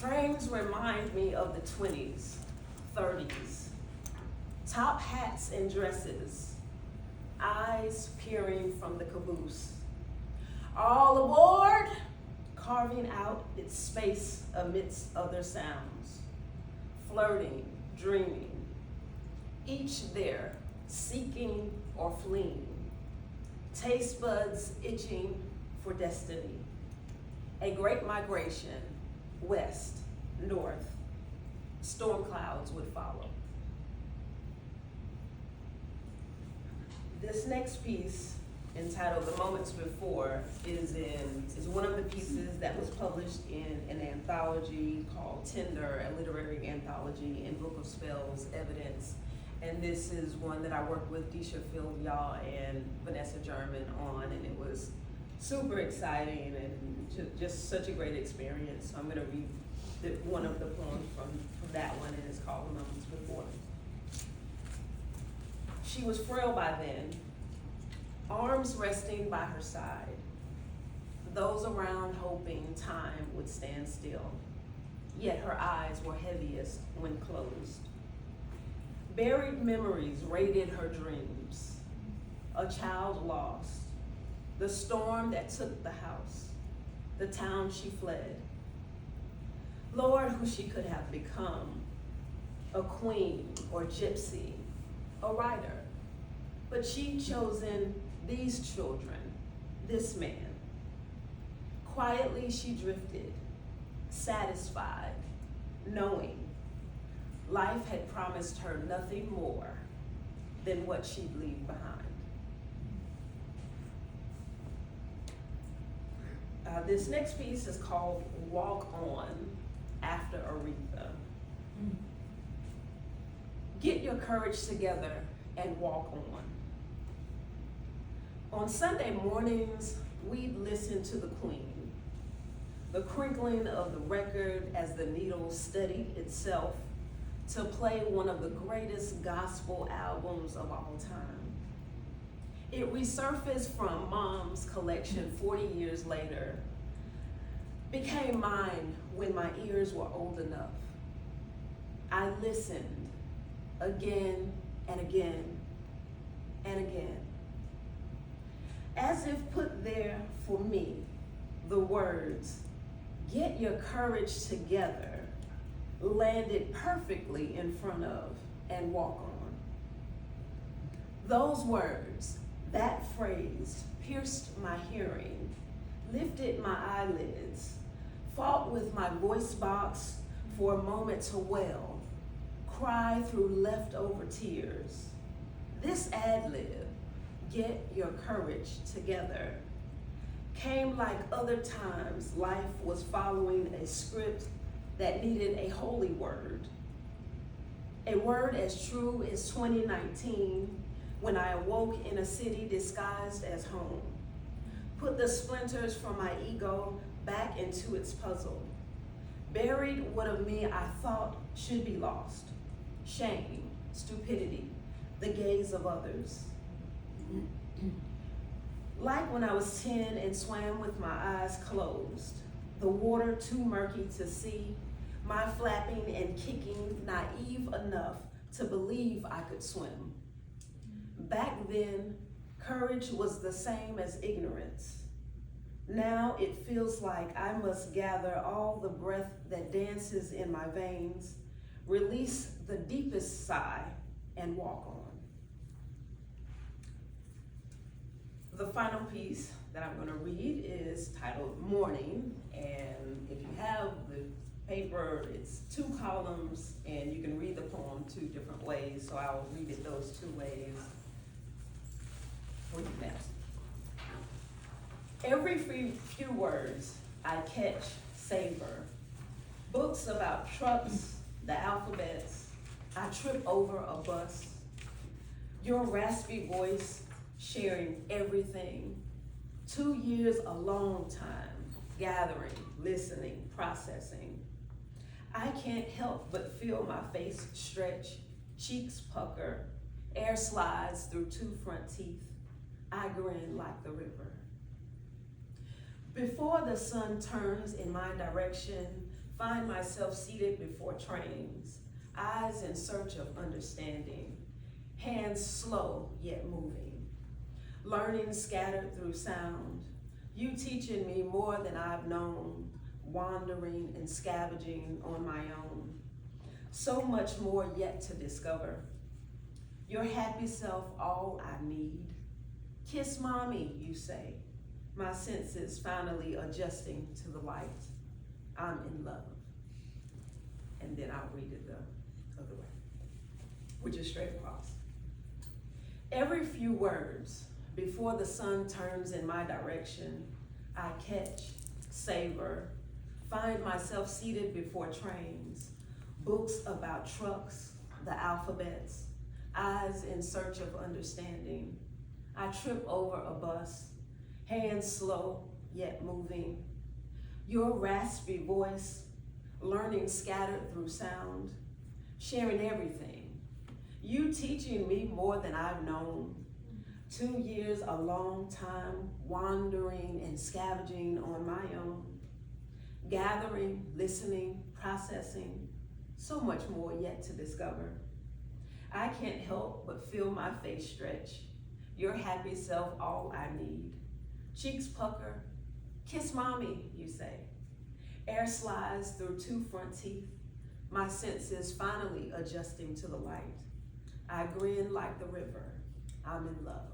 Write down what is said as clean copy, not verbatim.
Trains remind me of the 20s, 30s. Top hats and dresses, eyes peering from the caboose. All aboard, carving out its space amidst other sounds. Flirting, dreaming, each there, seeking or fleeing. Taste buds itching for destiny. A great migration, west, north. Storm clouds would follow. This next piece, entitled The Moments Before, is one of the pieces that was published in an anthology called Tinder, a literary anthology in Book of Spells, Evidence. And this is one that I worked with Disha Phil-Yaw and Vanessa German on, and it was super exciting and just such a great experience. So I'm gonna read one of the poems from that one, and it's called The Moments Before. She was frail by then, arms resting by her side, those around hoping time would stand still, yet her eyes were heaviest when closed. Buried memories raided her dreams, a child lost, the storm that took the house, the town she fled. Lord, who she could have become, a queen or gypsy, a writer. But she'd chosen these children, this man. Quietly she drifted, satisfied, knowing life had promised her nothing more than what she'd leave behind. This next piece is called Walk On, after Aretha. Get your courage together and walk on. On Sunday mornings, we'd listen to the Queen, the crinkling of the record as the needle studied itself to play one of the greatest gospel albums of all time. It resurfaced from Mom's collection 40 years later, became mine when my ears were old enough. I listened again and again and again. As if put there for me, the words, get your courage together, landed perfectly in front of and walk on. Those words, that phrase, pierced my hearing, lifted my eyelids, fought with my voice box for a moment to wail, cry through leftover tears. This ad-lib, get your courage together, came like other times life was following a script that needed a holy word. A word as true as 2019, when I awoke in a city disguised as home. Put the splinters from my ego back into its puzzle. Buried what of me I thought should be lost. Shame, stupidity, the gaze of others. Like when I was 10 and swam with my eyes closed, the water too murky to see, my flapping and kicking naive enough to believe I could swim. Back then, courage was the same as ignorance. Now it feels like I must gather all the breath that dances in my veins, release the deepest sigh, and walk on. The final piece that I'm gonna read is titled Morning, and if you have the paper, it's 2 columns, and you can read the poem 2 different ways, so I'll read it those 2 ways for you now. Every few words I catch, savor. Books about trucks, the alphabets, I trip over a bus. Your raspy voice, sharing everything. 2 years, a long time, gathering, listening, processing. I can't help but feel my face stretch, cheeks pucker, air slides through 2 front teeth. I grin like the river. Before the sun turns in my direction, Find myself seated before trains, eyes in search of understanding, hands slow yet moving, learning scattered through sound, you teaching me more than I've known, wandering and scavenging on my own. So much more yet to discover. Your happy self, all I need. Kiss mommy, you say. My senses finally adjusting to the light. I'm in love. And then I'll read it the other way, which is straight across. Every few words, before the sun turns in my direction, I catch, savor, find myself seated before trains, books about trucks, the alphabets, eyes in search of understanding. I trip over a bus, hands slow yet moving. Your raspy voice, learning scattered through sound, sharing everything. You teaching me more than I've known. 2 years, a long time, wandering and scavenging on my own. Gathering, listening, processing, so much more yet to discover. I can't help but feel my face stretch. Your happy self, all I need. Cheeks pucker, kiss mommy, you say. Air slides through 2 front teeth, my senses finally adjusting to the light. I grin like the river, I'm in love.